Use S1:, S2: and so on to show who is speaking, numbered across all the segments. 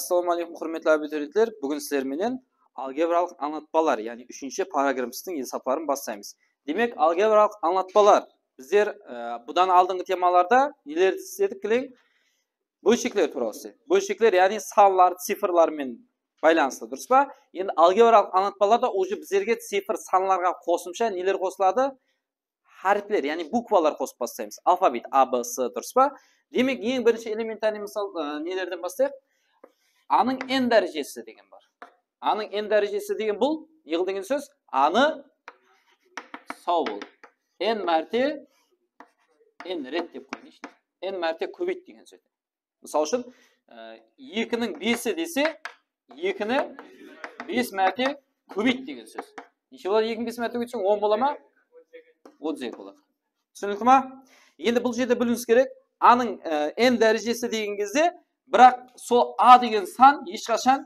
S1: Assalomu alaykum hurmatli abituriyentlar. Bugun sizlar bilan algebralik anlatmalar, ya'ni 3-paragrafimizning hisoblarini boshlaymiz. Demak, algebralik anlatmalar bizlar bundan oldingi temalarda nelar istedik qiling? Bo'lishiklar to'g'risida. Bo'lishiklar, ya'ni sonlar, sifrlar bilan baylanishli, durustmi? Endi algebralik anlatmalarda o'zi bizlarga sifr, sonlarga qo'shimcha nelar qo'shiladi? Harflar, ya'ni bukvalar qo'shib boshlaymiz. Alfabet A, B, S, durustmi? Demak, eng birinchi elementariy misol nelardan boshlaylik? A'ning n darajasi degan bor. A'ning n darajasi degan bu yig'ilgan so'z A'ni savol. N marta n ret deb qo'ying. N marta ko'payt degan so'z. Misol uchun 2 ning 5 desa 2 ni 5 marta ko'payt degan so'z. Necha bo'ladi? 2 ning 5 marta ko'paytsang 10 bo'ladimi? 30 bo'ladi. Tushundingizmi? Endi bu yerda bilinish kerak. A'ning n darajasi degangizda biroq so A degan son hech qachon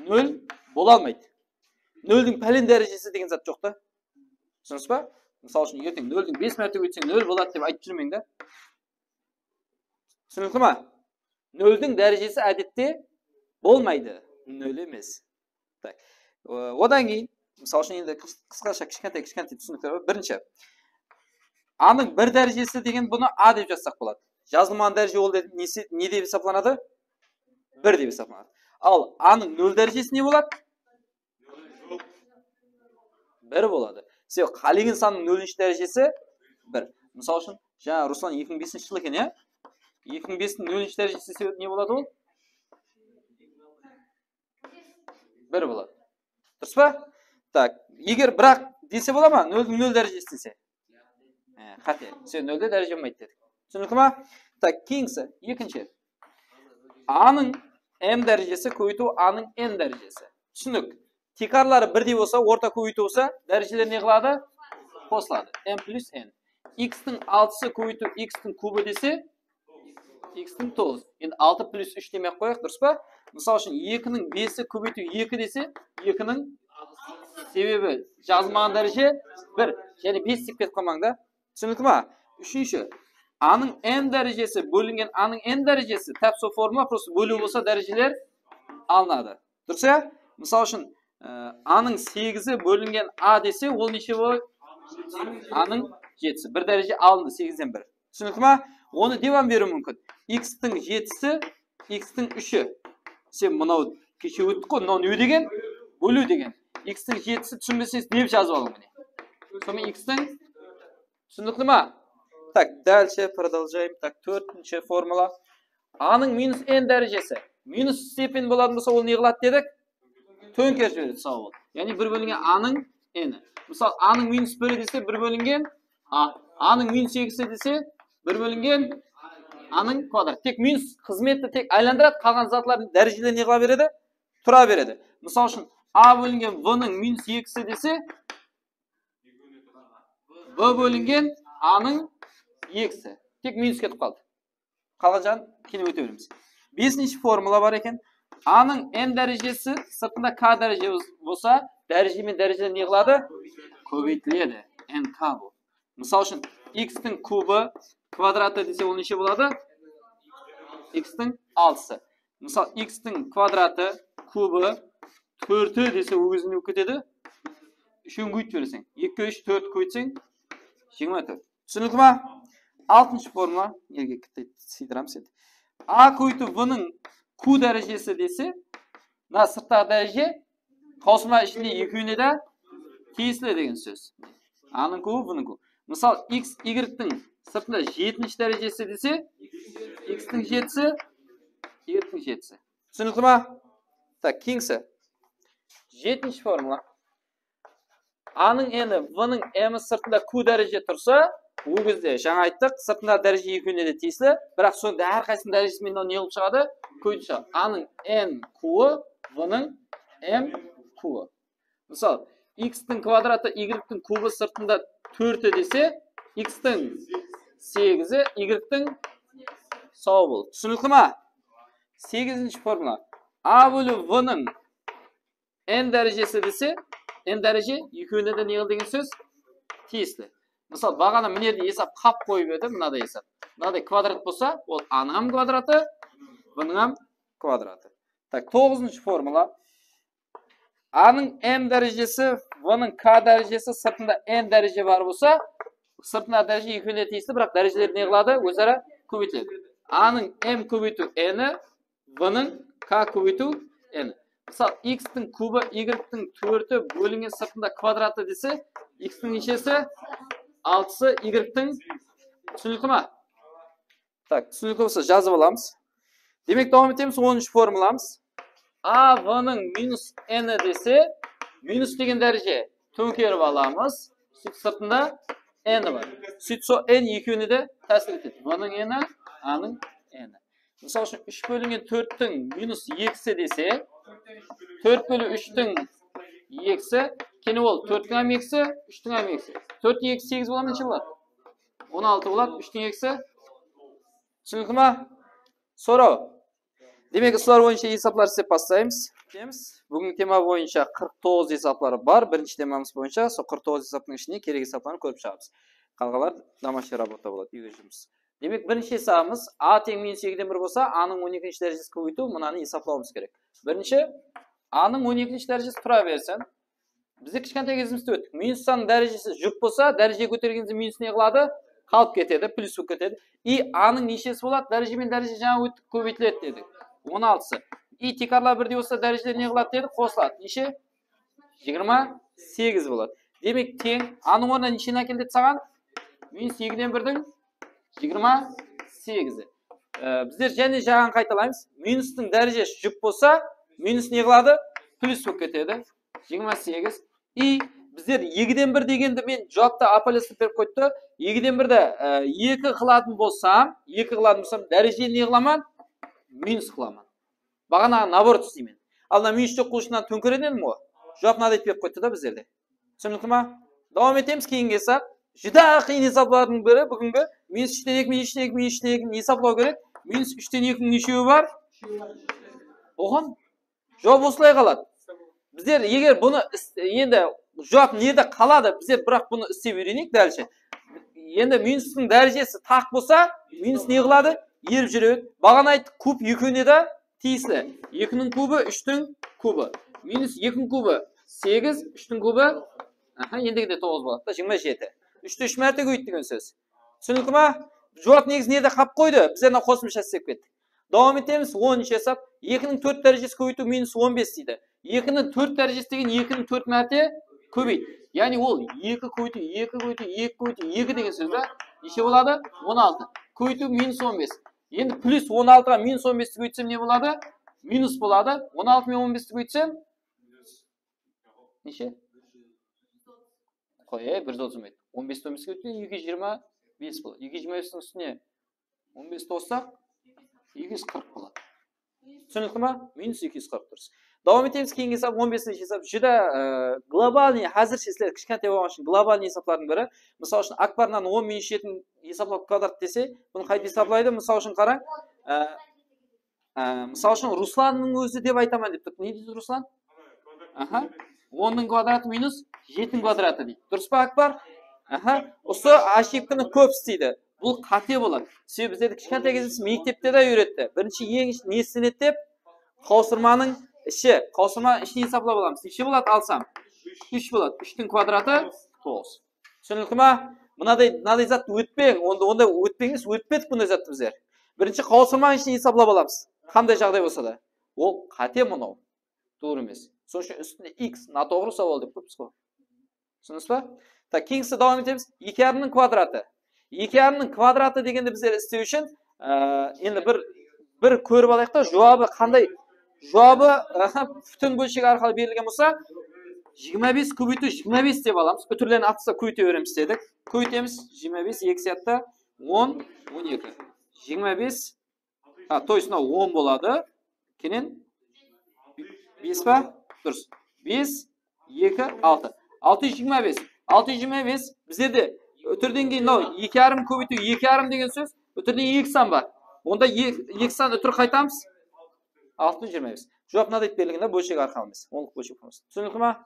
S1: 0 bo'la olmaydi. 0 ning palin darajasi degan zot yo'qda. Tushundingizmi? Misol uchun ertaga 0 ning 5 marta o'tsang 0 bo'ladi deb aytib turmangda. Tushundingizmi? 0 ning darajasi odatda bo'lmaydi. 0 emas. Tak. Odan keyin misol uchun endi qisqacha kichkintoy tushuntirib birinchi A'ning 1 darajasi degan buni A deb yozsak bo'ladi. Yazılman daraja oldu ne deb hesaplanadi? 1 deb hesaplanadi. Al A'ning 0 darajasi ne bo'ladi? 1 bo'ladi. Siz qolgan sonning 0-darajasi 1. Misol uchun, жаңа Ruslan 2005-yil ekan, ya? 2005 ning 0-darajasi ne bo'ladi u? 1 bo'ladi. Durustmi? Tak, agar biroq desa bo'ladimi? 0 ning 0 darajasi desa. Qat'iy. Sen 0 da daraja bo'lmaydi dedik. Tushundingizmi? Tak, keyingi ikkinchi. A'ning m darajasi ko'paytu A'ning n darajasi. Tushundik. Tekrorlari 1 deb bo'lsa, o'rta ko'paytu bo'lsa, darajalar ne qiladi? Qo'shiladi. M plus n. X ning 6si ko'paytu X ning kubi desa, X ning 9. Endi 6 plus 3 demak qo'yaq, durustmi? Misol uchun 2 ning 5si ko'paytu 2 desa, 2 ning sebebi yozilmagan daraja 1. Ya'ni 5 deb ketib qolmangda. Tushundingizmi? Uchinchi A'ning n darajasi bo'lingan A'ning n darajasi tafsil formula просто bo'luv bo'lsa darajalar olinadi. Durustmi? Misol uchun A'ning 8i bo'lingan A desa, u necha bo'ladi? A'ning 7si. 1 daraja olindi 8 dan 1. Tushundingizmi? Uni devam berish mumkin. X ning 7si, X ning 3i. Sen buni kecha o'tdik-ku, nima degan? Bo'luv degan. X ning 7si tushunmasangiz deb yozib oling buni. Sonra X ning tushundingizmi? Так, дальше продолжаем. Так, 4-chi formula. A'ning minus n darajasi. Minus stepin bo'ladi bo'lsa, uni yig'iladi dedik. To'nkash beradi savol. Ya'ni 1 bo'lingan A'ning n. Misol A'ning minus 1 desa 1 bo'lingan A. A'ning minus 2 desa 1 bo'lingan A'ning kvadrat. Tek minus xizmatni tek aylantiradi, qolgan zotlarning darajalarini yig'ilab beradi, tura beradi. Misol uchun A bo'lingan V ning minus 2 desa V bo'lingan A'ning X'i. Tek minus ketib qoldi. Qolgan keyin o'taveramiz. 5-formula bor ekan. A'ning n darajasi sirtida k daraja bo'lsa, daraja bilan darajalar yig'iladi, ko'paytiriladi. N k bu. Misol uchun x ning kubi kvadrati desa, u necha bo'ladi? X ning 6si. Misol x ning kvadrati kubi 4 desa, u o'zini ketadi. Shuni qo'yib bersang, 2 3 4 qo'ysang 24. Tushundingizmi? 6-formula yerga siydiramiz endi. A ko'ytu V ning Q darajasi desa, na sirtdagi daraja qo'shma ishli yukunda tegishli degan so'z. A ning Q, V ning Q. Misol x y ning sirtida 70 darajasi desa, x ning 7si, y ning 7si. Tushundingizmi? Tak, keyingi 7-formula. A ning n, V ning m sirtida Q daraja tursa, bu bizde жаңа aytdik, sirtida daraja yukunda tegishli, biroq so'ngda har qaysi darajasi bilan yig'ilib chiqadi, qo'yib chiqadi. A'ning n Q, V ning m Q. Misol, x ning kvadrati y ning kubi sirtida 4 desa, x ning 8i, y ning savol. Tushundingizmi? 8-formula. A bo'lib V ning n darajasi desa, n daraja yukunda yig'ilgan so'z tegishli. Misol, bag'ana bu yerda hesab qilib qo'yib edi, bunday hesab. Bunday kvadrat bo'lsa, u A'ning ham kvadrati, B'ning ham kvadrati. Так, 9-cı formula. A'nın M derecesi, V'nın K derecesi, sırtında N derece var olsa, sırtında derece yükünde teyisli, bırak dereceleri ne kıladı? Özara kübütledi. A'nın M kübütü N'i, V'nın K kübütü N'i. Misal, X'tin kubı, Y'tin törtü bölüngen sırtında kvadratı dese, X'tin içesi 6'sı, Y'tin түсінікті ма? Так, түсінікті болса жазып аламыз. Демек, devam etеміз 10-cı formulamız. A, V'nın minus N dese, minus деген derece төңкеріп alamız. Süt sırtında N var. Süt so N екеуіне de тәсір етеді. V'nın N'i, A'nın N'i. Misal үшін 3 bölüngen 4'tің minus 2'si dese, 4 bölü 3'tің 2'si, kene ol 4'tің am 2'si, 3'tің am 2'si. 4'tің 2'si 8 bolan neçe болады? 16 болады, 3'tің 2'si. Түсінікті ма? Soru. Demek ısılar boyunca hesaplar size paslayımız. Bugün tema boyunca 49 hesapları var. Birinci temamız boyunca 49 hesapның içinde kerek hesaplarını koyup шығамыз. Қалғалар домашний работа болады, үйге жұмыс. Demek birinci hesabımız A тең минус 2'den 1 болса, A'nın 12-ci derecesi көбейту, мынаны hesaplamamız gerek. Birinci, A'nın 12-ci derecesi тұра берсін. Бізде кішкентай кезімізде өттік. Минустан дәрежесі жұп болса, дәреже көтергенде минус не қылады? Қалып кетеді, плюс болып кетеді. И A'ның нешесі болады? Дәреже мен дәреже жаңа өттік көбейтіледі дедік. 16-сы. И текарлар бірде болса, дәрежелер не қылады дедік? Қосылады. Неше? 28 болады. Демек тең A'ның орнына нешені әкелдеді саған? Минус 2'den 1'дің 28-і. Біздер және жаған қайталаймыз. Минустың дәрежесі жұп болса, минус не қылады? Плюс болып кетеді. 28. И біздер 2'den 1 дегенді мен жауапта апалесіп беріп қойды. 2'den 1'de 2 қылатын болсам, дәреже не қыламан? Минус қыламан. Бағана наоборот істеймін. Ал на минус жоқ қылышынан төңкеренен мо? Жоқ надо етпеп қойды да біздерде. Түсінікті ма? Давам етеміз кейінгі хесап. Жүда қиын хесаплардың бірі бүгінгі минус 3'тен 2, минус 3'тен 2, минус 3'тен 2 хесаплау керек. Минус 3'тен 2'nin нешеуі бар? Оған? Жоқ осылай қалады. Біздер егер бұны енді жоқ неде қалады, біздер бірақ бұны істеп үйренейік дәлше. Енді минустың дәрежесі тақ болса, минус не қылады? Еріп жүреді. Бағана айттық, куб екеуіне де тиісілі. 2'nin кубы, 3'тің кубы. Минус 2'nin кубы 8, 3'тің кубы ендігі де 9 болады. 27. 3'ті 3 мәрте көйт деген сөз. Түсінікті ма? Жауап негіз неде қап қойды? Біздеріне қосымша істеп кеттік. Давам етеміз 10-ші хесап. 2'nin 4 дәрежесі көбейту минус 15 дейді. 2'nin 4 дәрежесі деген 2'nin 4 мәрте көбейт. Яғни ол 2 көбейту, 2 көбейту, 2 көбейту, 2 деген сөз да. Неше болады? 16. Көбейту минус 15. Енді плюс 16-ға минус 15-ті көйтсем не болады? Минус болады. 16 мен 15-ті көйтсем? Неше? Қой, 130 15-ті 15-ті көйтсем 225 болады. 225-тің үстіне 15-ті қоссақ 240 болады. Түсінікті ма? Минус 240 дұрыс. Давам етеміз кейінгі хесап 15-ші хесап. Жүда глобальный, қазір сіздер кішкентай болған үшін глобальный хесаплардың бірі. Мысал үшін акбарынан 10 минус 7-ін хесаплап квадрат десе, бұны қайда хесаплайды? Мысал үшін қараң. Мысал үшін Русланның өзі деп айтаман деп тұр. Не дейді Руслан? 10-ның квадраты минус 7-дің квадраты дейді. Дұрыс па акбар? Осы ошибканы көп істейді. Бұл қате болады. Себебі біздерді кішкентай кезіміз мектепте де үйретті. Бірінші ең несін деп қаусырманың іші. Қаусырманың ішіне хесаплап аламыз. Неше болады алсам? 3 болады. 3'тің квадраты 9. Түсінікті ма? Мынадай зат өтпең. Онда өтпеңіз, өтпедік бұндай затты біздер. Бірінші қаусырманың ішіне хесаплап аламыз. Қандай жағдай болса да. Ол қате мұнау. Doğru емес. Соның үшін үстінде x натоғры сауал деп көппіз қой. Түсініңіз ба? Так, кейінгісі давам етеміз. 2'ның квадраты. 2'ның квадраты дегенде біздер істеу үшін енді бір көріп алайық та, жауабы қандай? Жауабы бүтін бөлшек арқылы берілген болса 25 көбейту 25 деп аламыз. Үтірлерін атыса көйте өреміз дедік. Көйтеміз 25 2 сәтті 10 12. 25 то есть 10 болады. Кенен 5 па? Дұрыс. 5 2 6. 625. 625 біздерде өтірден кейін 2,5 көбейту 2,5 деген сөз. Өтірден 2 сан бар. Онда 2 сан өтір қайтамыз? 625. Жоқ мынандай берілгенде бөлшек арқылы емес. Онлық бөлшек формасы. Түсінікті ма?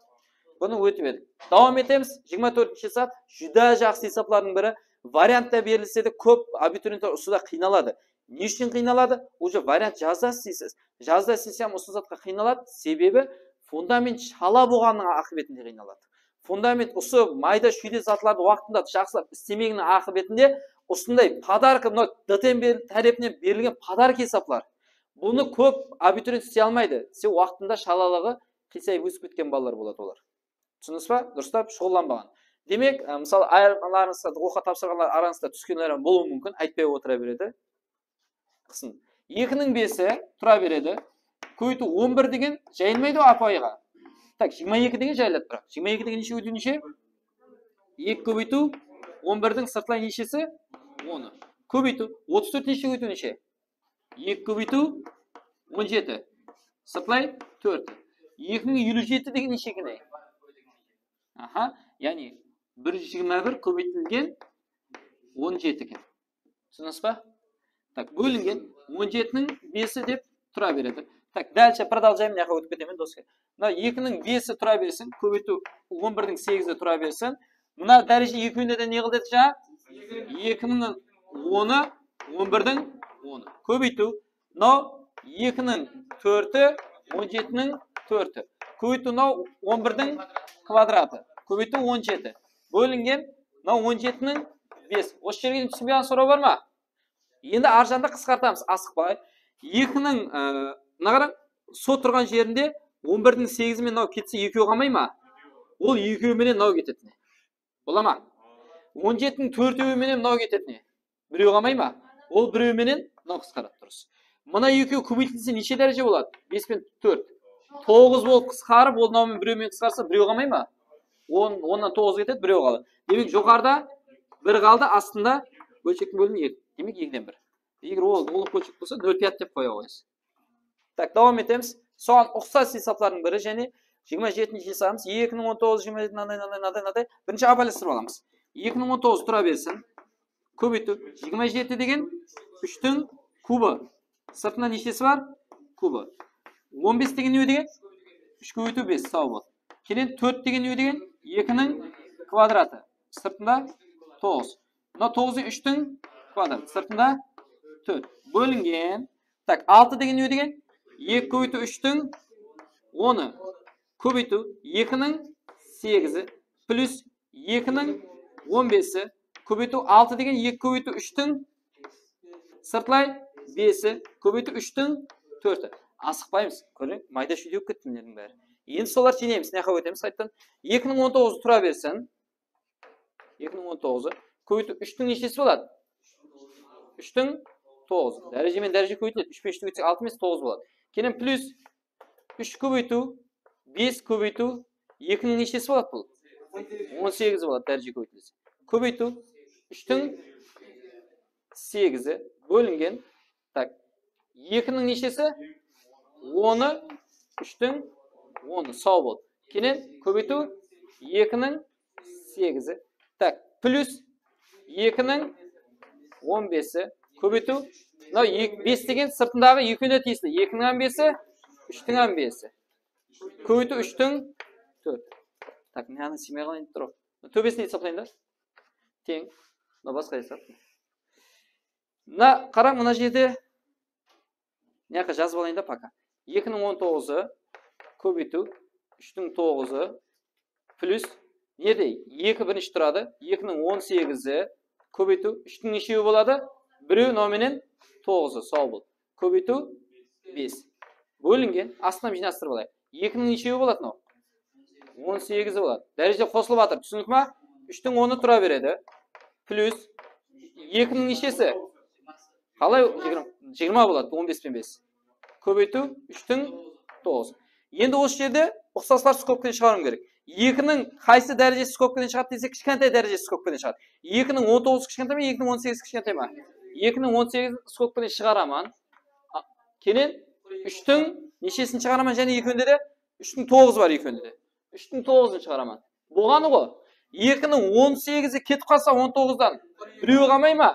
S1: Бұны өтіп едік. Давам етеміз. 24-ші хесап. Жүда жақсы хесаплардың бірі. Вариантта берілсе де көп абитуриенттер ұсуда қиналады. Не үшін қиналады? Уже вариант жазда істейсіз. Жазда істесем осы затқа қиналады, себебі фундамент шала болғанның ақыбетінде қиналады. Фундамент осы майда шүйде затларды уақытында жақсылап істемегеннің ақыбетінде осындай подарка, мына ДТМ тарапынан берілген подарка есаплар. Бұны көп абитуриент істей алмайды. Себебі уақытында шалалығы қисайып өсіп кеткен балалар болады олар. Түсінесіз ба? Дұрыстап шұғылданбаған. Демек, мысалы айларыңызда оқуға тапсырғандар араңызда түскендер болуы мүмкін, айтпай отыра береді. Қысын. 2-ның 5-і тұра береді. Көйту 11 деген жайылмайды апайға. Так, 22 деген жайлады бірақ. 22 деген неше өту неше? 2 көбейту 11-дің сыртылай нешесі? 10. Көбейту 34 неше өту неше? 2 көбейту 17. Сыртылай 4. 2-57 деген неше екен? Аха, яғни 121 көбейтілген 17 екен. Түсінесіз ба? Так, бөлінген 17-ның 5-і деп тұра береді. Так, дальше продолжаем, мына жаққа өтіп кетемін достар. Мына 2-ның 5-і тұра берсін, көбейту 11-дің 8-і тұра берсін. Мына дәреже 2-інде не қылды жаңа? 2-ның 10-і, 11-дің 10-і. Көбейту, мынау 2-ның 4-і, 17-ның 4-і. Көбейту мынау 11-дің квадраты. Көбейту 17. Бөлінген, мынау 17-ның 5. Осы жерге түсінбеген сұрау бар ма? Енді аржанда қысқартамыз, асықпай. 2-ның мына со тұрған жерінде 11-дің 8-і мен мынау кетсе 2 қалмай ма? Ол 2 менен мынау кететіне. Бола ма? 17-ның 4-і менен мынау кететіне. 1 қалмай ма? Ол 1 менен мынау қысқарады дұрыс. Мына 2 көбейтілсе неше дәреже болады? 5 пен 4. 9 болып қысқарып, ол мынаумен 1 мен қысқарса 1 қалмай ма? 10-нан 9 кетеді, 1 қалады. Демек жоғарыда 1 қалды, астында бөлшектің бөлімі 2. Демек 2-ден 1. Егер ол бөлшек болса 0,5 деп қоя қойыңыз. Так, давам етеміз. Соған ұқсас есаптардың бірі және 27-ші есабымыз 2-ның 19, 27 бірінші абайластырып аламыз. 2-ның 19 тұра берсін. Көбейту 27 деген 3-тің кубы. Сыртында нешесі бар? Кубы. 15 деген не деген? 3 көбейту 5, сау бол. Келен 4 деген не деген? 2-ның квадраты. Сыртында 9. Мына 9-ы 3-тің квадраты. Сыртында 4. Бөлінген. Так, 6 деген не деген? 2 көбейту 3-тің 10-ы. Көбейту 2-ның 8-і. Плюс 2-ның 15-і. Көбейту 6 деген 2 көбейту 3-тің сыртылай 5-і. Көбейту 3-тің 4-і. Асықпаймыз. Көрің, майда шүйде өп кетті мінердің бәрі. Енді солар жинеміз. Неқа өтеміз қайттан. 2-ның 19-ы тұра берсін. 2-ның 19-ы. Көбейту 3-тің нешесі болады? 3-тің 9. Дәреже мен дәреже көбейтіледі. 3 5 көбейтсек 6 емес 9 болады. Келін плюс 3 көбейту 5 көбейту 2-ның нешесі болады бұл? 18 болады дәреже көбейтілсе. Көбейту 3-тің 8-і бөлінген. Так, 2-ның нешесі? 10-ы 3-тің 10-ы сау болды. Келін көбейту 2-ның 8-і. Так, плюс 2-ның 15-і көбейту. 5 деген сыртындағы 2-іне тиісті. 2-ның 5-і, 3-тің 5-і. Көбейту 3-тің 4. Так, мені семей қалайын тұрып. Төбесіне есаптайын да? Тең. Басқа есап. Қараң, мына жерде неққа жазып алайын да пока. 2-ның 19-ы көбейту 3-тің 9-ы плюс неде? 2 бірінші тұрады. 2-ның 18-і көбейту 3-тің нешеуі болады? Біреу номенен 9-ы сау бол. Көбейту 5. Бөлінген. Астынан жинастырып алайық. 2-ның нешеуі болады мынау? 18-і болады. Дәреже қосылып жатыр. Түсіндік ма? 3-тің 10-ы тұра береді. Плюс 2-ның нешесі? Қалай 20 болады? 15 пен 5. Көбейту 3-тің 9. Енді осы жерде ұқсастар скобкадан шығарым керек. 2-ның қайсы дәрежесі скобкадан шығады десе, кішкентай дәрежесі скобкадан шығады. 2-ның 19 кішкентай ма, 2-ның 18 кішкентай ма? 2-ның 18 скобкадан шығараман. Келен 3-тің нешесін шығараман және екеуінде де 3-тің 9 бар екеуінде де. 3-тің 9-ын шығараман. Болғаны ғой. 2-ның 18-і кетіп қалса 19-дан біреуі қалмай ма?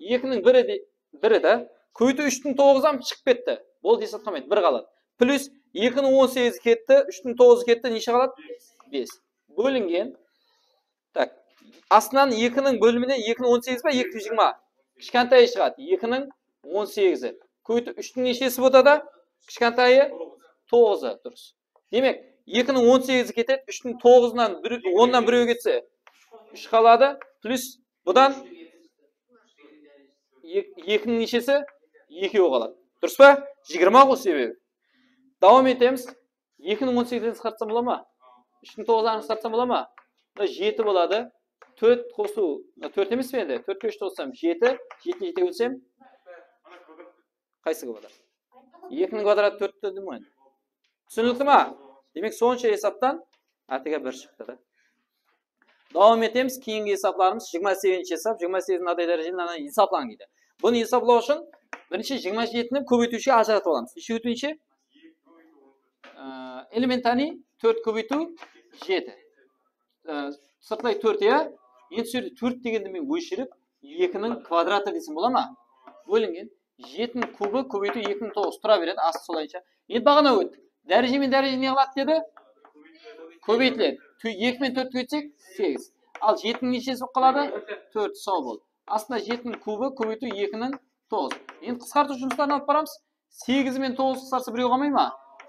S1: 2-ның бірі да. Көйті 3-тің 9-дан шығып кетті. Бол десіп қалмайды, бір қалады. Плюс 2-ның 18-і кетті, 3-тің 9-ы кетті, неше қалады? 5. Бөлінген. Так, астынан 2-ның бөліміне 2-ның 18 ба, 2-ның 20. Кішкентайы шығады. 2-ның 18'i. Көбейту 3'ning nechesi bo'ladi? Kichkantayı 9'u. Durus. Demek 2'ning 18'i ketadi, 3'ning 9'dan 10'dan 1'e ketsa 3 qoladi. Plus budan 2'ning nechesi? 2 qoladi. Durus pa? 20 qo'l sebebi. Davom etamiz. 2'ning 18'ini qisqartsam bo'ladimi? 3'ning 9'dan qisqartsam bo'ladimi? 7 bo'ladi. 4 qo'su, 4 emasmi endi? 4 ga 3 qo'shsam 7, 7 7 o'lsam qaysiga bo'ladi? 2'ning kvadrati 4 dedim endi. Tushunildimi? Demak, so'nggi hisobdan atiga 1 chiqdi. Davom etamiz. Keyingi hisoblarimiz 28-hisob. 28 naday darajali hisoblanadi. Buni hisoblash uchun birinchi 27 ni ko'paytirishga ajratib olamiz. Ishi o'tinchi elementani 4 ko'paytuv 7. Sirtlay 4 ya. Endi shu 4 deganni men o'chirib 2 ning kvadrati desam bo'ladimi? Bo'lingan 7 ning kubi ko'paytuv 2 ning 9 turaveradi asli solaycha. Endi bag'ana o'tdik. Daraja men darajani yig'lab dedi. Ko'paytiriladi. 2 men 4 o'tsak 8. Al 7 ning nechasi qoladi? 4 sog' bo'ldi. Aslida 7 ning kubi ko'paytuv 2 ning 9. Endi qisqartirish jumlarini olib boramiz. 8 men 9 qisqarsa 1 qolmaymi?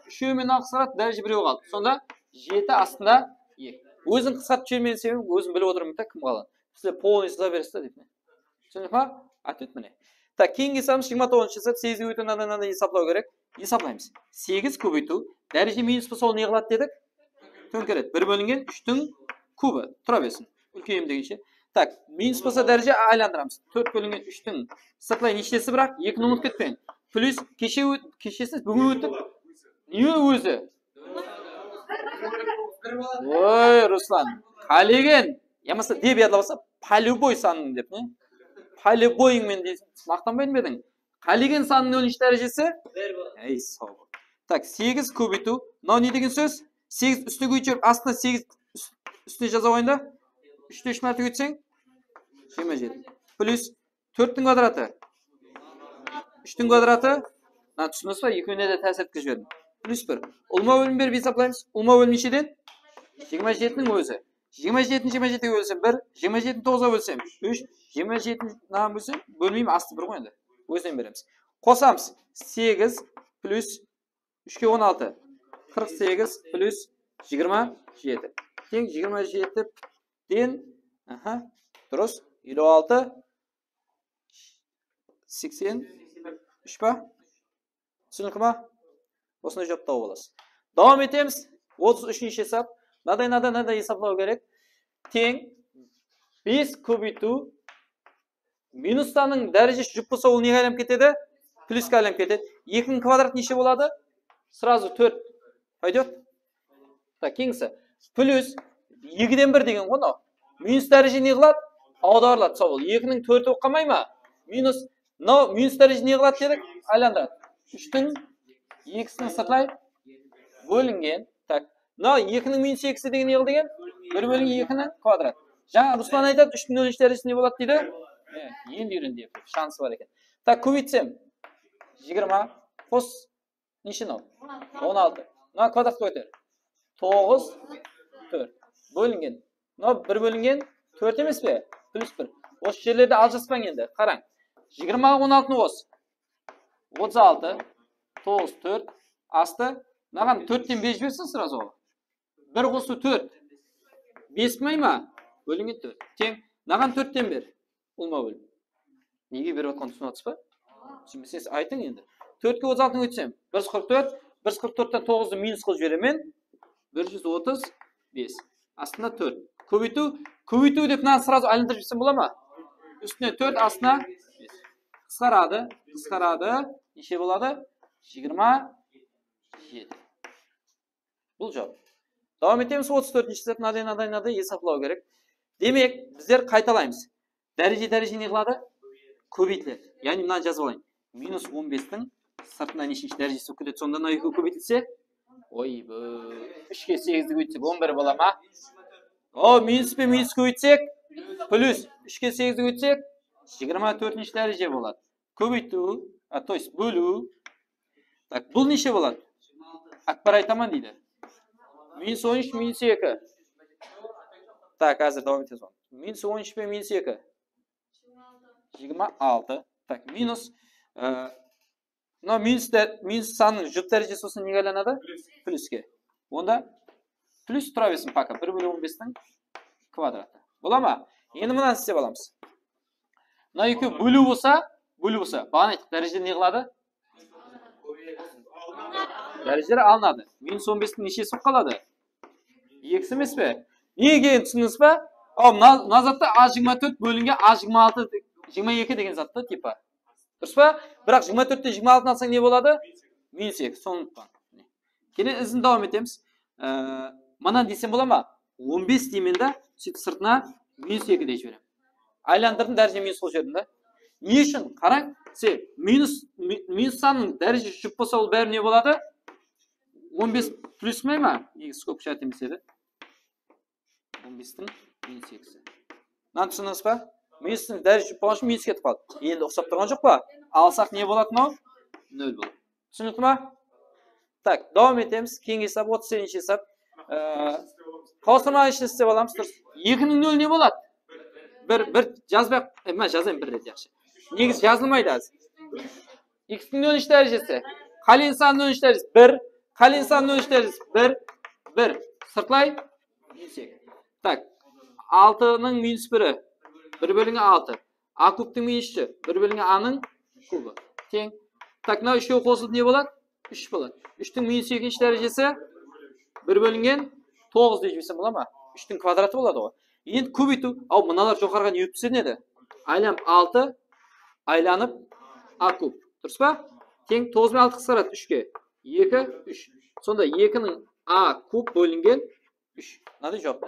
S1: 3 men qisqarsa daraja 1 qoldi. Sonda 7 aslida 2. O'zim qisqartib bermeni sevim, o'zim bilib o'tiraman-da kim qoladi. Sizlar polni yozib berasizlar debman. Tushundingmi? Aytib mana. Ta keyingi hisobimiz 29-hisob 8 ga o'tgandan hisoblab kerak. Hisoblaymiz. 8 ko'paytuv daraja minus bo'lsa uni yig'iladi dedik. To'nkarat 1 bo'lingan 3 ning kubi turaversin. Ulkayim deguncha. Tak, minus bo'lsa daraja aylantiramiz. 4 bo'lingan 3 ning sirtlay nechasi biroq 2 ni unutib ketmang. Plus kechasiz bugun o'tib niye o'zi? Voy Ruslan, qaligin. Yamasa deb yodlasa polboy sanning debni. Polboying men deysiz. Maqtanmaymading. Qaligin sanning 13 darajasi 1 bo'ladi. Ey sog' bo'l. Tak, 8 ko'paytuv. No ne degan so'z? 8 ustiga o'chirib, aslida 8 ustiga jazovoyinda 3 3 marta o'tsang 27. Plus 4 ning kvadrati. 3 ning kvadrati. Na tushunasizmi? Ikkovini da ta'sir etkazib Plus 1. Ulma bo'lim berib hisoblaymiz. Ulma bo'lim nechidan? 27 ning o'zi. 27 ni 27 ga bo'lsam 1, 27 ni 9 ga bo'lsam 3, 27 nam bo'lsa bo'lmaymi asli 1 qo'yindi. O'zdan beramiz. Qosamiz. 8 plus 3 ga 16. 48 plus 27. Teng 27 den durust 56 80 3 Tushundingmi? O'sini javob topib olasiz. Davom etamiz. 33-hisob. Naday hisoblab kerak. Teng 5 ko'paytuv minusning darajasi jup bo'lsa, u nega aylanib ketadi? Plusga aylanib ketadi. 2 ning kvadrati necha bo'ladi? Сразу 4. Пойдет? Так, kengsi. Plus 2 dan 1 degan qo'no. Minus darajani yig'lab, ag'darlab savol. 2 ning 4 bo'lib qolmaymi? Minus minus darajani yig'lab dedik, aylantiradi. 3 ning x'ni sirtlay bo'lingan. Tak. 2 ning minus x degan yig'il degan 1 bo'lingan 2 ning kvadrat. Жаңа Ruslan aytadi 3 ning 13 darajasi ne bo'ladi deydi? Endi yurin deb. Shansi bor ekan. Tak, ko'paytsam 20 qos nechi no? 16. No kvadrat qo'ydir. 9 4 bo'lingan. No 1 bo'lingan 4 emasmi? Plus 1. O'sha yerlarda aljaspang endi. Qarang. 20 ga 16 ni o'z. 36 9 4 asli naqan 4 dan 5 bersin sразу. 1 qo'shib 4. 5 maymi? Bo'lingan 4. Teng naqan 4 dan ber. Ulma bo'lim. Nega berayotgan tushunyapsizmi? Tushunsangiz ayting endi. 4 ga 36 ni o'tsam 144, 144 dan 9 ni minus qilib beraman. 135. Aslida 4. Ko'paytuv deb nan sразу aylantirib bersam bo'ladimi? Üstüne 4 aslida qisqaradi. Necha bo'ladi? 27. Bu javob. Davom etamiz. 34-hisob naday hisoblab kerak. Demak, bizlar qaytalaymiz. Darajani yig'iladi, ko'paytiriladi. Ya'ni buni yozib oling. Minus 15 ning sirtdan nechinchi darajasi o'tadi. Sonda nima ko'paytirilsa, voy bu 3 ga 8 ga o'tsa 11 bo'ladimi? Minus ko'paytsak plus 3 ga 8 ga o'tsak 24-daraja bo'ladi. Ko'paytuv, to есть bo'luv. Tak, bu necha bo'ladi? Akbar aytaman deydi. Minus 13 minus 2. Tak, hozir davom etamiz. Minus 13 minus 2. 26. Tak, minus Mына минус санның жұп дәрежесі болса неге айланады? Плюске. Онда плюс тұра берсін пока. 1/15-ның квадраты. Бола ма? Енді мынаны істеп аламыз. Мына екеуі бөлу болса, бағана айттық, дәрежелер не қылады? Дәрежелер алынады. Минус 15-ның нешесі болып қалады? Екісі емес пе? Неге түсіндіңіз бе? Мына затта А24 бөлінген А26 22 деген затты типа. Дұрыс па? Бірақ 24-тен 26-ны алсаң не болады? Минус 2. Соны ұмытпаң. Келесі ізін давам етеміз. Мынаны десем бола ма? 15 деймін да, сөйтіп сыртына минус 2 дей жіберем. Айландырдым, дәреже минус қосып жібердім да. Не үшін? Қараң, минус санның дәреже жұп болса ол бәрі не болады? 15 плюс ма? Негіз көп шарт емес еді. 15-тің минус 2-сі. Мынаны түсіндіңіз ба? Минустың дәреже жұп болған үшін минус кетіп қалды. Енді ұқсап тұрған жоқ па? Алсақ не болады мынау? 0 болады. Түсінікті ма? Так, давам етеміз. Кейінгі хесап 37-ші хесап. Қауыстырмаған ішін істеп аламыз. 2-ның 0 не болады? Бір жазбай, жазайын бір рет яқшы. Негіз жазылмайды аз. X-ның 13 дәрежесі. Қален санның 13 дәрежесі 1. Қален санның 13 дәрежесі 1. Сыртлай. Так, 6-ның минус 1-і. 1/6. А кубтың минус 3-і. 1/A А-ның кубы. Тең. Так, мына үшеу қосылып не болады? 3 болады. 3-тің минус 2-ші дәрежесі 1/9 деп жіберсем бола ма? 3-тің квадраты болады ғой. Енді көбейту. Ау, мыналар жоғарыға не өтіп түседі? Айланып 6, айланып А куб. Дұрыс па? Тең 9 мен 6 қысқарады 3-ке. 2, 3. Сонда 2-ның А куб бөлінген 3. Мынады жоқ.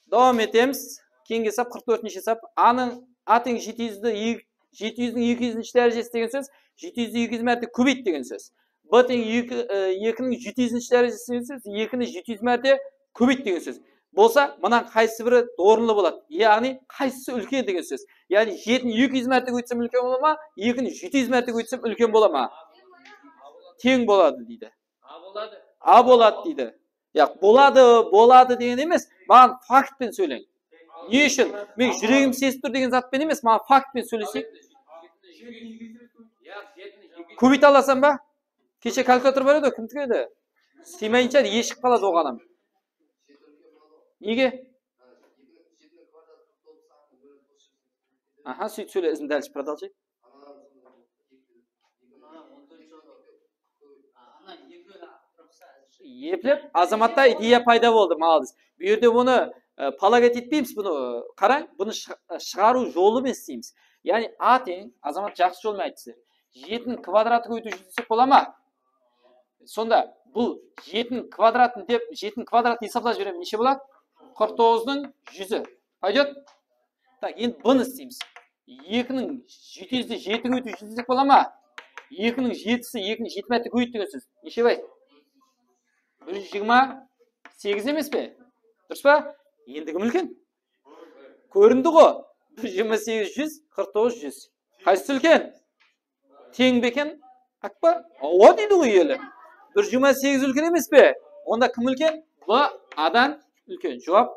S1: Давам етеміз. Кейінгі хесап 44-ші хесап. А тең 700-дің 200-ші дәрежесі деген сөз. 700-ді 200 мәрте көбейт деген сөз. Б тең 2-ның 700-ші дәрежесі деген сөз. 2-ні 700 мәрте көбейт деген сөз. Болса, мұнан қайсысы бірі орынлы болады. Яғни, қайсысы үлкен деген сөз. Яғни, 7-ні 200 мәрте көйтсем үлкен бола ма? 2-ні 700 мәрте көйтсем үлкен бола ма? Тең болады дейді. А болады дейді. Яқ, болады деген емес. Маған фактпен сөйлең. Не үшін? Мен жүрегім сезіп тұр деген затпен емес, маған фактпен сөйлесек. Көбейт аласам ба? Кеше калькулятор бар еді, кім тігеді? Симайынша ешік қалады оғанам. Неге? Аха, сөйт сөйле, ізім дәліш продолжай. Еплеп, азаматта идея пайда болды, малдыз. Бұл жерде бұны палагет етпейміз, бұны қараң, бұны шығару жолы емес дейміз. Яғни А тең, азамат жақсы жолмен айтты. 7-ның квадраты көйту жүздесек бола ма? Сонда бұл 7-ның квадратын деп, 7-ның квадратын есаплап жіберем, неше болады? 49-ның 100-і. Пайдет? Так, енді бұны істейміз. 2-ның 700-ді 7 көйту жүздесек бола ма? 2-ның 7-сі 2-ні 7 мәрте көйт деген сөз. Неше бай? 128 емес пе? Дұрыс па? Ендігі мүлкен? Көрінді ғо? 128 100, 49 100. Қайсысы үлкен? Тең бекен? Ақпа? Ауа дейді ғой елі. 128 үлкен емес пе? Онда кім үлкен? Бұ адан үлкен. Жауап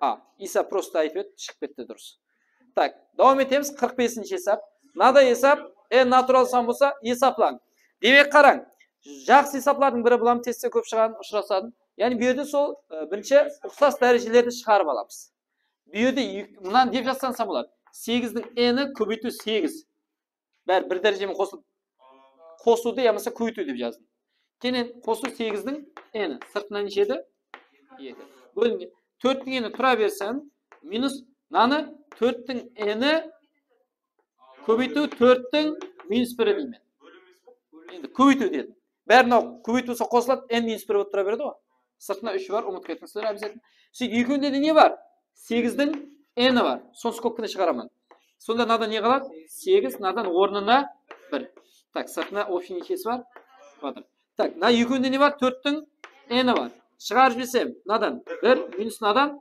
S1: А. Иса просто айтып еді, шығып кетті дұрыс. Так, давам етеміз 45-ші хесап. Мынадай хесап, натурал сан болса, есаплаң. Демек қараң, жақсы есаплардың бірі бұлам тестте көп шығатын, ұшырасадың. Яғни бұл жерде сол бірінші ұқсас дәрежелерді шығарып аламыз. Бұл жерде мынаны деп жазсаңса болады. 8-дің n-і көбейту 8. Бәрі бір дәрежемен қосуды, ямаса көбейту деп жаздым. Кейін қосу 8-дің n-і. Сыртынан нешеді? 2. Бөлінген. 4-дің n-і тұра берсең, минус наны 4-дің n-і көбейту 4-дің минус 1-і деймін. Енді көбейту дедім. Бәрін көбейтусы қосылады, n минус 1 тұра берді ғой. Сыртына 3 бар, ұмыт кетіңіздер әбізетін. Сөйт, екеуінде де не бар? 8-дің n-і бар. Сонсы көпкіне шығарамын. Сонда надан не қалады? 8, надан орнына 1. Так, сыртына общий нешесі бар? Квадрат. Так, на екеуінде не бар? 4-дің n-і бар. Шығарып жіберсем, надан 1, минус надан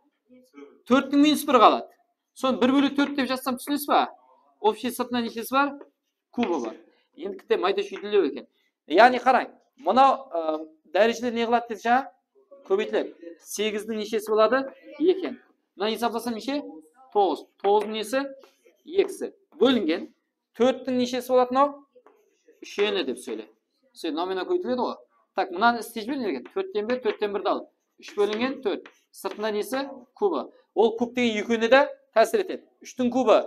S1: 4-дің минус 1 қалады. Соны 1/4 деп жазсам түсінесіз ба? Общий сыртына нешесі бар? Кубы бар. Енді кітте майда шүйділеу екен. Яғни қараң, мынау дәрежелер не қылады деп жаңа? Көбейтілер. 8-дің нешесі болады? 2. Мына есапласам неше? 9. 9-ның несі? 2-сі. Бөлінген. 4-тің нешесі болады мынау? 3-ні деп сөйле. Сөйле, номена көйтіледі ғой. Так, мынаны істей жібер, 4-тен 1, 4-тен 1-ді ал. 3 бөлінген 4. Сыртында несі? Кубы. Ол куб деген екеуіне де тәсір етеді. 3-тің кубы.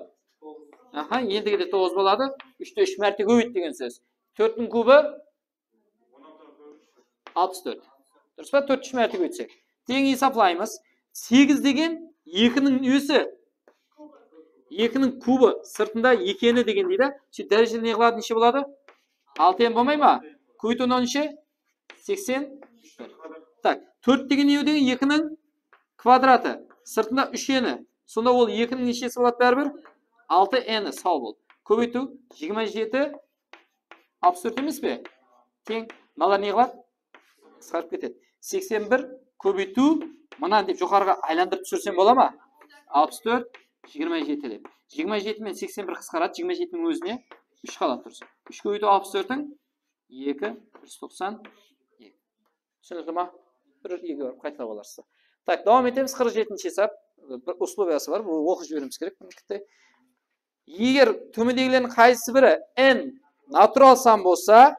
S1: Аха, ендігіде 9 болады. 3-те 3 мәрте көбейт деген сөз. 4-тің кубы 64. Дұрыс па? 4 3 мәрте көбейтсек. Тең есаплаймыз. 8 деген 2-нің өсі. 2-нің кубы сыртында 2-ні деген дейді. Сөйтіп дәрежелі не қылады, неше болады? 6-ен болмай ма? Көйту неше? 80. Так, 4 деген не деген 2-нің квадраты. Сыртында 3-ні. Сонда ол 2-нің нешесі болады бәрібір? 6-ні. Сау бол. Көбейту 27 64 емес пе? Тең. Мыналар не қылады? Қысқарып кетеді. 81 көбейту мынаны деп жоғарыға айландырып түсірсем бола ма? 64 27 деп. 27 мен 81 қысқарады. 27-нің өзіне 3 қалады тұрсын. 3 көбейту 64-тің 2 192. Түсінікті ма? Бір 2 барып қайталап аларсыз. Так, давам етеміз. 47-ші хесап. Бір условиясы бар. Бұл оқып жібереміз керек. Егер төмендегілердің қайсысы бірі n натурал сан болса,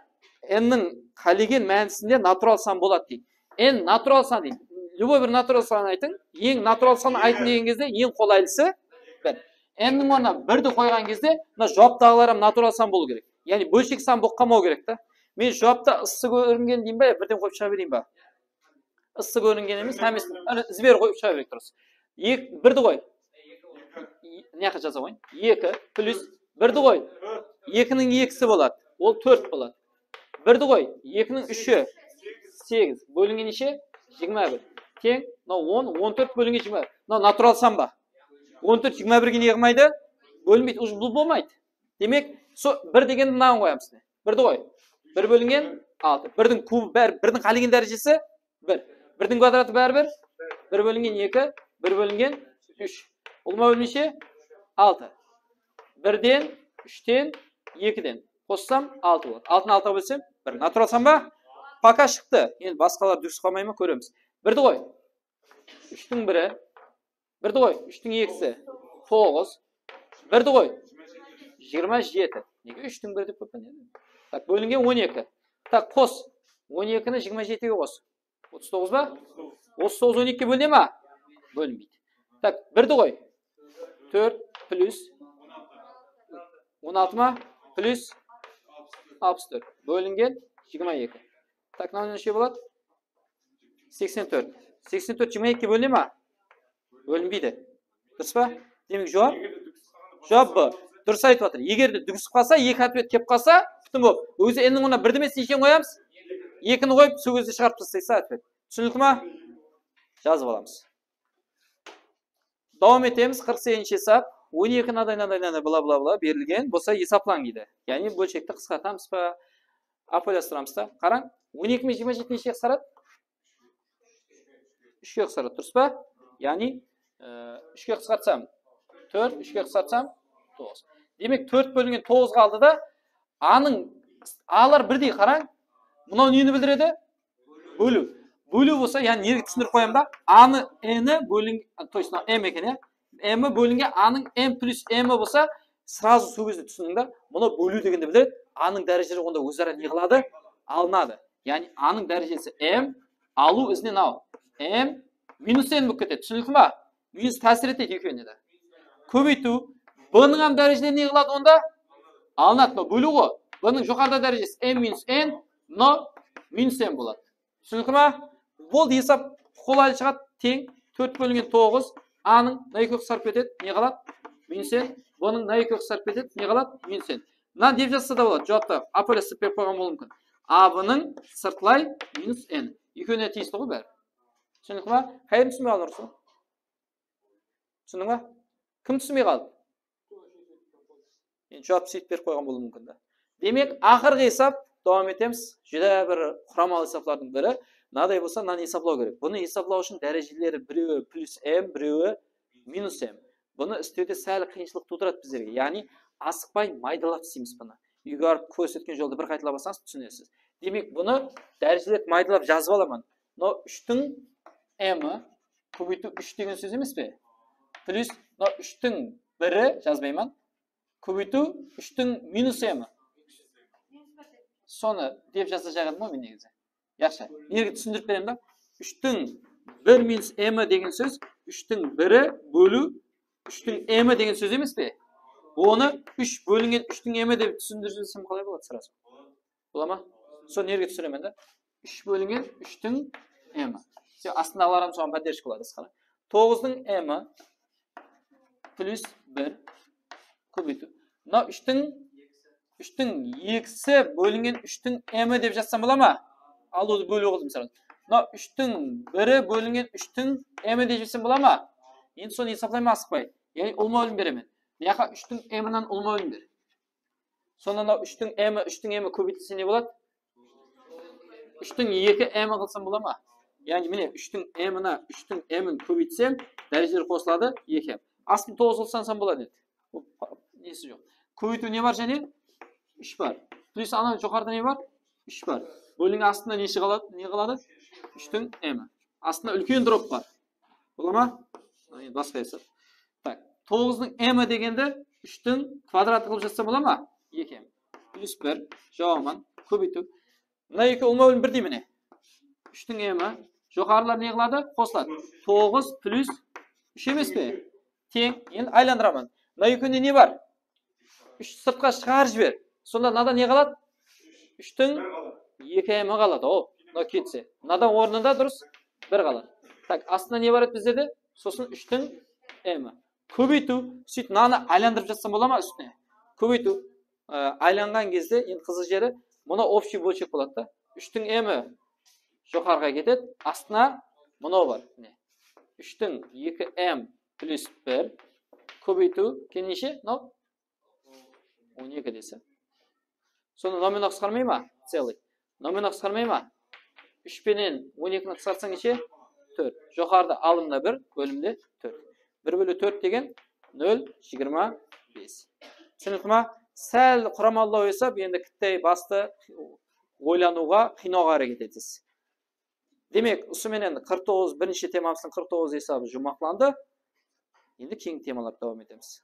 S1: n-нің коллеген мәнісінде натурал сан болады дейді. n натурал сан дейді. Любой бір натурал сан айтың. Ең натурал сан айтын деген кезде ең қолайлысы бір. n-нің орнына 1-ді қойған кезде, мына жауаптағылар натурал сан болу керек. Яғни бөлшек сан болып қалмау керек та. Мен жауапта ыссы көрінген дейін ба, бірден қойып шыға берейін ба? Ыссы көрінген емес, әмесін збер қойып шыға берейік тұрыс. 1-ді қой. Не жаққа жаза қойын? 2 плюс 1-ді қой. 2-нің 2-сі болады. Ол 4 болады. 1-ді қой. 2-нің 3-і 8. Бөлінген неше? 21. Тең, 10, 14 бөлінген 21. Натурал сан ба? 14 21-ге не қылмайды? Бөлінбейді. Уже бұл болмайды. Демек, 1 дегенді мынаған қоямыз. 1-ді қой. 1 бөлінген 6. 1-дің кубы бәрі, 1-дің коллеген дәрежесі 1. 1-дің квадраты бәрібір 1 бөлінген 2, 1 бөлінген 3. Ол ма неше? 6. 1-ден, 3-тен, 2-ден. Қоссам 6 болады. 6-ны 6-ға бөлсем 1. Натурал сан ба? Пока шықты. Енді басқалар дұрыс қалмай ма көреміз. 1-ді қой. 3-тің 1-і. 1-ді қой. 3-тің 2-сі 9. 1-ді қой. 27. Неге 3-тің 1 деп көппен? Так, бөлінген 12. Так, қос. 12-ні 27-ге қос. 39 ба? 39 12-ге бөліне ма? Бөлінбейді. Так, 1-ді қой. 4 плюс 16 ма? Плюс 64. Бөлінген 22. Так, мынау неше болады? 84. 84 22-ге бөліне ма? Бөлінбейді. Дұрыс па? Демек жауап? Жауап Б. Дұрыс айтып жатыр. Егер де дүгісіп қалса, 2 ответ кеп қалса, бүтін болып. Өзі n-нің орнына 1-ді емес нешені қоямыз? 2-ні қойып, сол кезде шығарып тастайса ответ. Түсінікті ма? Жазып аламыз. Давам етеміз. 48-ші хесап. 12 надай бла берілген болса есаплан дейді. Яғни бөлшекті қысқартамыз ба, аполястырамыз да. Қараң, 12 мен 27 нешеге қысқарады? 3-ге қысқарады, дұрыс па? Яғни 3-ге қысқартсам 4, 3-ге қысқартсам 9. Демек 4 бөлінген 9 қалды да, аның алар бірдей қараң. Мынау нені білдіреді? Бөлу. Бөлу болса, яғни неге түсіндіріп қоям да? Аны n-і бөлінген, то есть m екен, m-і бөлінген аның m плюс m-і болса, сразу сол кезде түсіндің да, мұны бөлу дегенде білдіреді. Аның дәрежелері онда өзара не қылады? Алынады. Яғни аның дәрежесі m, алу ізінен ал. m минус n болып кетеді. Түсіндік ма? Минус тәсір етеді екеуіне де. Көбейту. B-ның дәрежелері не қылады онда? Алынады. Бөлу ғой. B-ның жоғарыда дәрежесі m минус n, но минус n болады. Түсіндік ма? Болды, есап қолайлы шығады. Тең 4 бөлінген 9. A-ның на 2-ге қысқарып кетеді. Не қалады? Минус n. B-ның на 2-ге қысқарып кетеді. Не қалады? Минус n. Мынаны деп жазса да болады. Жауапта аполясты беріп қойған болуы мүмкін. A-ның сыртылай минус n. Екеуіне тиісті ғой бәрі. Түсіндік ма? Қайын түсінбей қалды ұрсын? Түсіндің ма? Кім түсінбей қалды? Жауап сөйтіп беріп қойған болуы мүмкін да. Демек, ақырғы есап давам етеміз. Жүдә бір құрамалы есаплардың бірі. Мынадай болса, мынаны есаплау керек. Бұны есаплау үшін дәрежелері біреуі плюс m, біреуі минус m. Бұны істеуде сәл қиыншылық тудырады біздерге. Яғни асықпай майдалап істейміз бұны. Үйге барып көрсеткен жолды бір қайталап алсаңыз түсінесіз. Демек, бұны дәрежелеп майдалап жазып аламын. Но 3-тің m-і көбейту 3 деген сөз емес пе? Плюс 3-тің 1-і жазбаймын. көбейту 3-тің минус m. Соны деп жасашаған ма мен негізі? Яқшы. Неге түсіндіріп беремін да? 3-тің 1 минус m деген сөз 3-тің 1-і бөлу 3-тің m деген сөз емес пе? Оны 3 бөлінген 3-тің m деп түсіндірсем қалай болады сразу? Бола ма? Соны неге түсіремін да? 3 бөлінген 3-тің m. Астында аларым соған поддержка болады. 9-тың m плюс 1 көбейту. Мына 3-тің 2-сі бөлінген 3-тің m деп жазсам бола ма? Алуды бөлу қылдым сразу. Мына 3-тің 1-і бөлінген 3-тің m деп жазсам бола ма? Енді соны есаптаймын асықпай. Яғни ұлма өлім беремін. Мынақа 3-тің m-нан ұлма өлім бер. Сонда 3-тің m көбейтілсе не болады? 3-тің 2m қылсам бола ма? Яғни міне 3-тің m-на 3-тің m-ін көбейтсем, дәрежелер қосылады 2m. Астын 9 қылсам болады еді. Несі жоқ. Көбейту не бар және? 3 бар. Плюс ана жоғарыда не бар? 3 бар. Бөлінген астында неші қалады? Не қалады? 3-тің m. Астында үлкен дроп бар. Бола ма? Басқа есеп. Так, 9-ның m дегенді 3-тің квадраты қылып жатса бола ма? 2m. Плюс 1 жауаман көбейту. Мына екі ұлма өлім 1 дей міне. 3-тің m жоғарылар не қылады? Қосылады. 9 плюс 3 емес пе? Тең. Енді айландырамын. Мына екінде не бар? 3 сыртқа шығар жібер. Сонда мынада не қалады? 3-тің 2m қалады. О, мына кетсе. Мынада орнында дұрыс 1 қалады. Так, астында не бар еді біздерде? Сосын 3-тің m. Көбейту. Сөйтіп мынаны айландырып жатсам бола ма үстіне? Көбейту. Айланған кезде енді қызық жері мұна общий бөлшек болады да. 3-тің m жоғарыға кетеді. Астына мынау бар. 3-тің 2m плюс 1 көбейту. Кен неше? 12 десе. Соны номені қысқармай ма? Целый. Номені қысқармай ма? 3 пенен 12-ні қысқартсаң неше? 4. Жоғарыда алымда 1, бөлімде 4. 1 бөлі 4 деген 0,25. Түсінікті ма? Сәл құрамалдау есап, енді кіттей басты ойлануға, қинауға әрекет етесіз. Демек, ұсыменен 49, бірінші темамыздың 49 есабы жұмақланды. Енді кең темалап давам етеміз.